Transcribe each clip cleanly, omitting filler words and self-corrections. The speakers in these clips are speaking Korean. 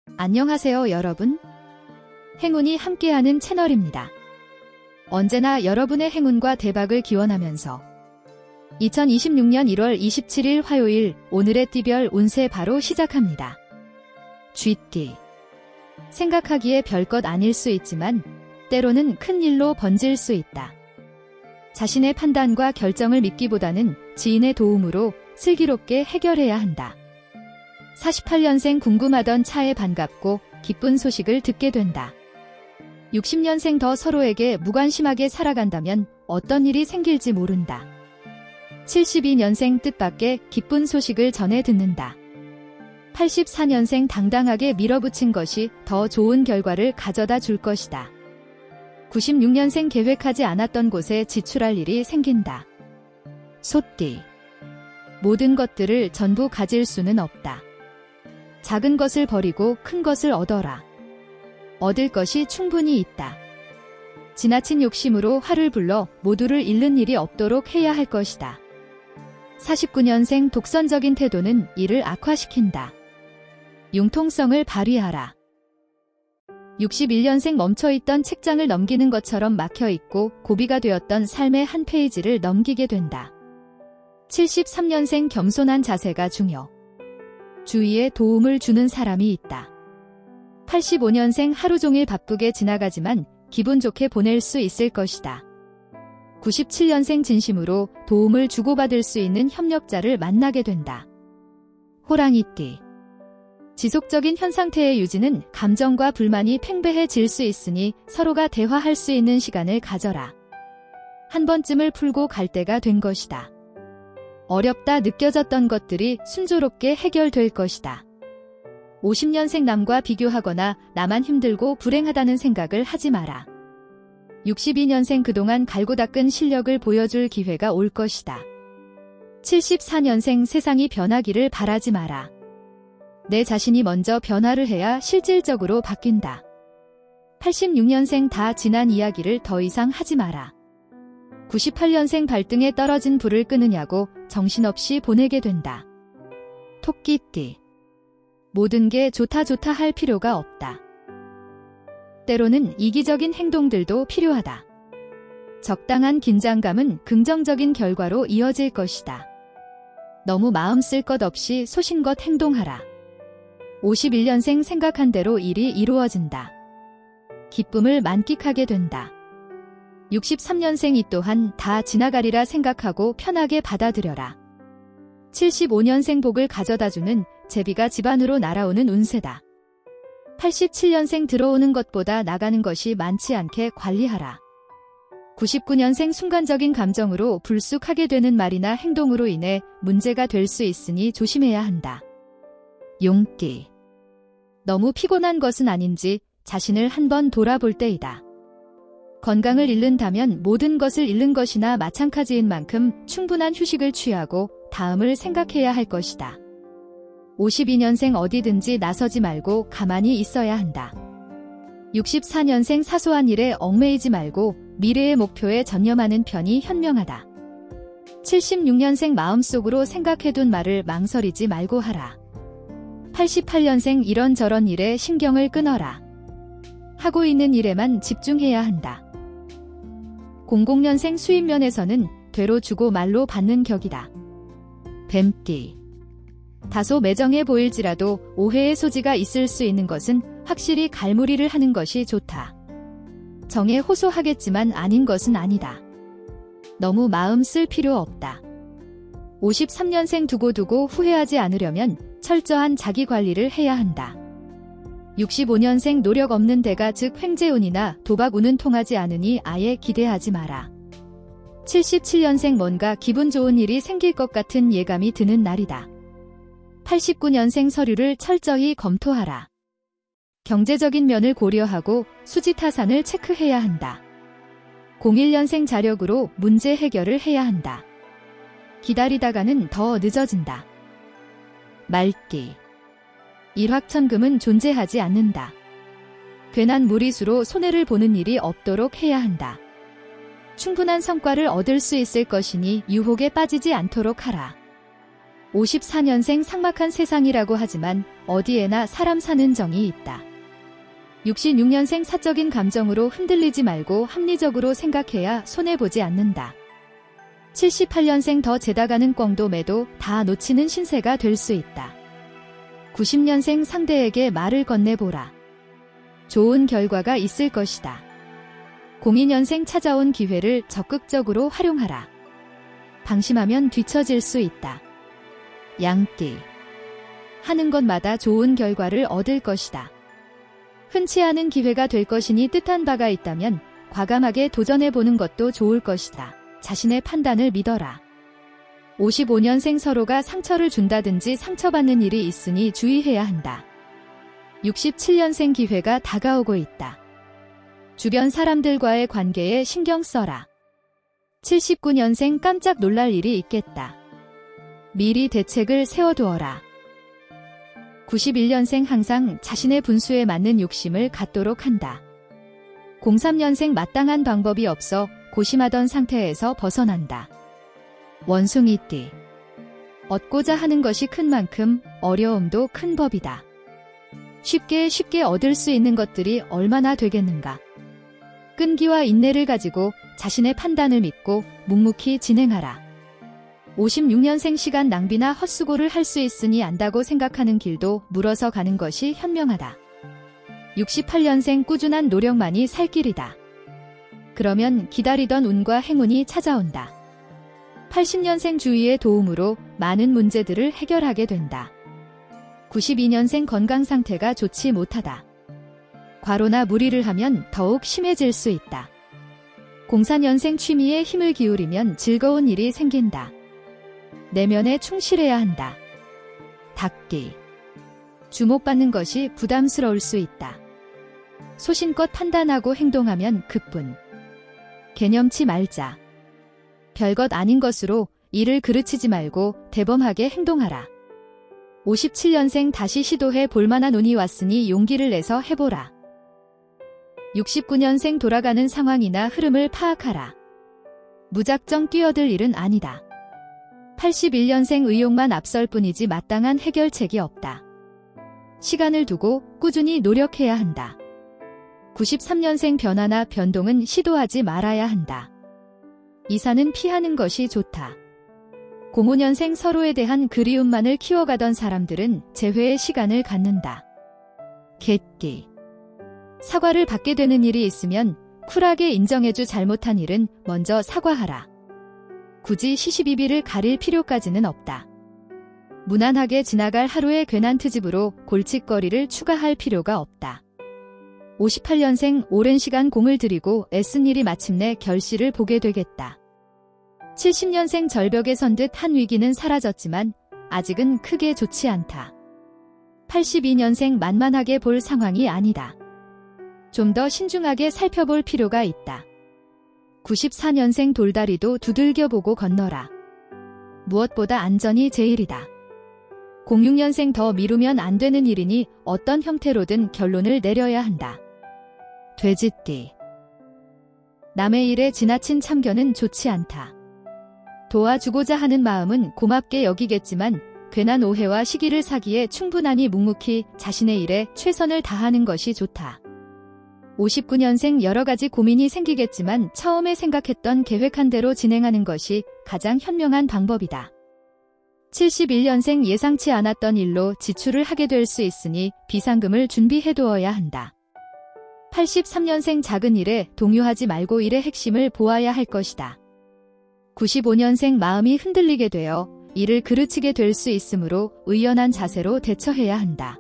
안녕하세요, 여러분. 행운이 함께하는 채널입니다. 언제나 여러분의 행운과 대박을 기원하면서 2026년 1월 27일 화요일 오늘의 띠별 운세 바로 시작합니다. 쥐띠. 생각하기에 별것 아닐 수 있지만 때로는 큰 일로 번질 수 있다. 자신의 판단과 결정을 믿기보다는 지인의 도움으로 슬기롭게 해결해야 한다. 48년생 궁금하던 차에 반갑고 기쁜 소식을 듣게 된다. 60년생 더 서로에게 무관심하게 살아간다면 어떤 일이 생길지 모른다. 72년생 뜻밖의 기쁜 소식을 전해 듣는다. 84년생 당당하게 밀어붙인 것이 더 좋은 결과를 가져다 줄 것이다. 96년생 계획하지 않았던 곳에 지출할 일이 생긴다. 소띠. 모든 것들을 전부 가질 수는 없다. 작은 것을 버리고 큰 것을 얻어라. 얻을 것이 충분히 있다. 지나친 욕심으로 화를 불러 모두를 잃는 일이 없도록 해야 할 것이다. 49년생 독선적인 태도는 일을 악화시킨다. 융통성을 발휘하라. 61년생 멈춰있던 책장을 넘기는 것처럼 막혀있고 고비가 되었던 삶의 한 페이지를 넘기게 된다. 73년생 겸손한 자세가 중요. 주위에 도움을 주는 사람이 있다. 85년생 하루 종일 바쁘게 지나가지만 기분 좋게 보낼 수 있을 것이다. 97년생 진심으로 도움을 주고받을 수 있는 협력자를 만나게 된다. 호랑이띠. 지속적인 현 상태의 유지는 감정과 불만이 팽배해질 수 있으니 서로가 대화할 수 있는 시간을 가져라. 한 번쯤을 풀고 갈 때가 된 것이다. 어렵다 느껴졌던 것들이 순조롭게 해결될 것이다. 50년생 남과 비교하거나 나만 힘들고 불행하다는 생각을 하지 마라. 62년생 그동안 갈고 닦은 실력을 보여줄 기회가 올 것이다. 74년생 세상이 변하기를 바라지 마라. 내 자신이 먼저 변화를 해야 실질적으로 바뀐다. 86년생 다 지난 이야기를 더 이상 하지 마라. 98년생 발등에 떨어진 불을 끄느냐고 정신없이 보내게 된다. 토끼띠. 모든 게 좋다 할 필요가 없다. 때로는 이기적인 행동들도 필요하다. 적당한 긴장감은 긍정적인 결과로 이어질 것이다. 너무 마음 쓸 것 없이 소신껏 행동하라. 51년생 생각한 대로 일이 이루어진다. 기쁨을 만끽하게 된다. 63년생 이 또한 다 지나가리라 생각하고 편하게 받아들여라. 75년생 복을 가져다주는 제비가 집안으로 날아오는 운세다. 87년생 들어오는 것보다 나가는 것이 많지 않게 관리하라. 99년생 순간적인 감정으로 불쑥하게 되는 말이나 행동으로 인해 문제가 될 수 있으니 조심해야 한다. 용띠. 너무 피곤한 것은 아닌지 자신을 한번 돌아볼 때이다. 건강을 잃는다면 모든 것을 잃는 것이나 마찬가지인 만큼 충분한 휴식을 취하고 다음을 생각해야 할 것이다. 52년생 어디든지 나서지 말고 가만히 있어야 한다. 64년생 사소한 일에 얽매이지 말고 미래의 목표에 전념하는 편이 현명하다. 76년생 마음속으로 생각해둔 말을 망설이지 말고 하라. 88년생 이런저런 일에 신경을 끊어라. 하고 있는 일에만 집중해야 한다. 00년생 수입 면에서는 되로 주고 말로 받는 격이다. 뱀띠. 다소 매정해 보일지라도 오해의 소지가 있을 수 있는 것은 확실히 갈무리를 하는 것이 좋다. 정에 호소하겠지만 아닌 것은 아니다. 너무 마음 쓸 필요 없다. 53년생 두고두고 후회하지 않으려면 철저한 자기관리를 해야 한다. 65년생 노력 없는 대가 즉 횡재운이나 도박운은 통하지 않으니 아예 기대하지 마라. 77년생 뭔가 기분 좋은 일이 생길 것 같은 예감이 드는 날이다. 89년생 서류를 철저히 검토하라. 경제적인 면을 고려하고 수지타산을 체크해야 한다. 01년생 자력으로 문제 해결을 해야 한다. 기다리다가는 더 늦어진다. 말띠. 일확천금은 존재하지 않는다. 괜한 무리수로 손해를 보는 일이 없도록 해야 한다. 충분한 성과를 얻을 수 있을 것이니 유혹에 빠지지 않도록 하라. 54년생 삭막한 세상이라고 하지만 어디에나 사람 사는 정이 있다. 66년생 사적인 감정으로 흔들리지 말고 합리적으로 생각해야 손해보지 않는다. 78년생 더 재다가는 꿩도 매도 다 놓치는 신세가 될 수 있다. 90년생 상대에게 말을 건네보라. 좋은 결과가 있을 것이다. 02년생 찾아온 기회를 적극적으로 활용하라. 방심하면 뒤처질 수 있다. 양띠. 하는 것마다 좋은 결과를 얻을 것이다. 흔치 않은 기회가 될 것이니 뜻한 바가 있다면 과감하게 도전해보는 것도 좋을 것이다. 자신의 판단을 믿어라. 55년생 서로가 상처를 준다든지 상처받는 일이 있으니 주의해야 한다. 67년생 기회가 다가오고 있다. 주변 사람들과의 관계에 신경 써라. 79년생 깜짝 놀랄 일이 있겠다. 미리 대책을 세워두어라. 91년생 항상 자신의 분수에 맞는 욕심을 갖도록 한다. 03년생 마땅한 방법이 없어 고심하던 상태에서 벗어난다. 원숭이띠. 얻고자 하는 것이 큰 만큼 어려움도 큰 법이다. 쉽게 얻을 수 있는 것들이 얼마나 되겠는가. 끈기와 인내를 가지고 자신의 판단을 믿고 묵묵히 진행하라. 56년생 시간 낭비나 헛수고를 할 수 있으니 안다고 생각하는 길도 물어서 가는 것이 현명하다. 68년생 꾸준한 노력만이 살 길이다. 그러면 기다리던 운과 행운이 찾아온다. 80년생 주위의 도움으로 많은 문제들을 해결하게 된다. 92년생 건강 상태가 좋지 못하다. 과로나 무리를 하면 더욱 심해질 수 있다. 04년생 취미에 힘을 기울이면 즐거운 일이 생긴다. 내면에 충실해야 한다. 닭띠. 주목받는 것이 부담스러울 수 있다. 소신껏 판단하고 행동하면 극분. 개념치 말자. 별것 아닌 것으로 일을 그르치지 말고 대범하게 행동하라. 57년생 다시 시도해 볼만한 운이 왔으니 용기를 내서 해보라. 69년생 돌아가는 상황이나 흐름을 파악하라. 무작정 뛰어들 일은 아니다. 81년생 의욕만 앞설 뿐이지 마땅한 해결책이 없다. 시간을 두고 꾸준히 노력해야 한다. 93년생 변화나 변동은 시도하지 말아야 한다. 이사는 피하는 것이 좋다. 05년생 서로에 대한 그리움만을 키워가던 사람들은 재회의 시간을 갖는다. 개띠. 사과를 받게 되는 일이 있으면 쿨하게 인정해주 잘못한 일은 먼저 사과하라. 굳이 시시비비를 가릴 필요까지는 없다. 무난하게 지나갈 하루의 괜한 트집으로 골칫거리를 추가할 필요가 없다. 58년생 오랜 시간 공을 들이고 애쓴 일이 마침내 결실을 보게 되겠다. 70년생 절벽에 선 듯 한 위기는 사라졌지만 아직은 크게 좋지 않다. 82년생 만만하게 볼 상황이 아니다. 좀 더 신중하게 살펴볼 필요가 있다. 94년생 돌다리도 두들겨보고 건너라. 무엇보다 안전이 제일이다. 06년생 더 미루면 안 되는 일이니 어떤 형태로든 결론을 내려야 한다. 돼지띠. 남의 일에 지나친 참견은 좋지 않다. 도와주고자 하는 마음은 고맙게 여기겠지만 괜한 오해와 시기를 사기에 충분하니 묵묵히 자신의 일에 최선을 다하는 것이 좋다. 59년생 여러 가지 고민이 생기겠지만 처음에 생각했던 계획한 대로 진행하는 것이 가장 현명한 방법이다. 71년생 예상치 않았던 일로 지출을 하게 될 수 있으니 비상금을 준비해두어야 한다. 83년생 작은 일에 동요하지 말고 일의 핵심을 보아야 할 것이다. 95년생 마음이 흔들리게 되어 일을 그르치게 될 수 있으므로 의연한 자세로 대처해야 한다.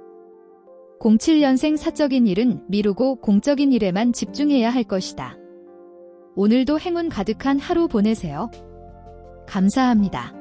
07년생 사적인 일은 미루고 공적인 일에만 집중해야 할 것이다. 오늘도 행운 가득한 하루 보내세요. 감사합니다.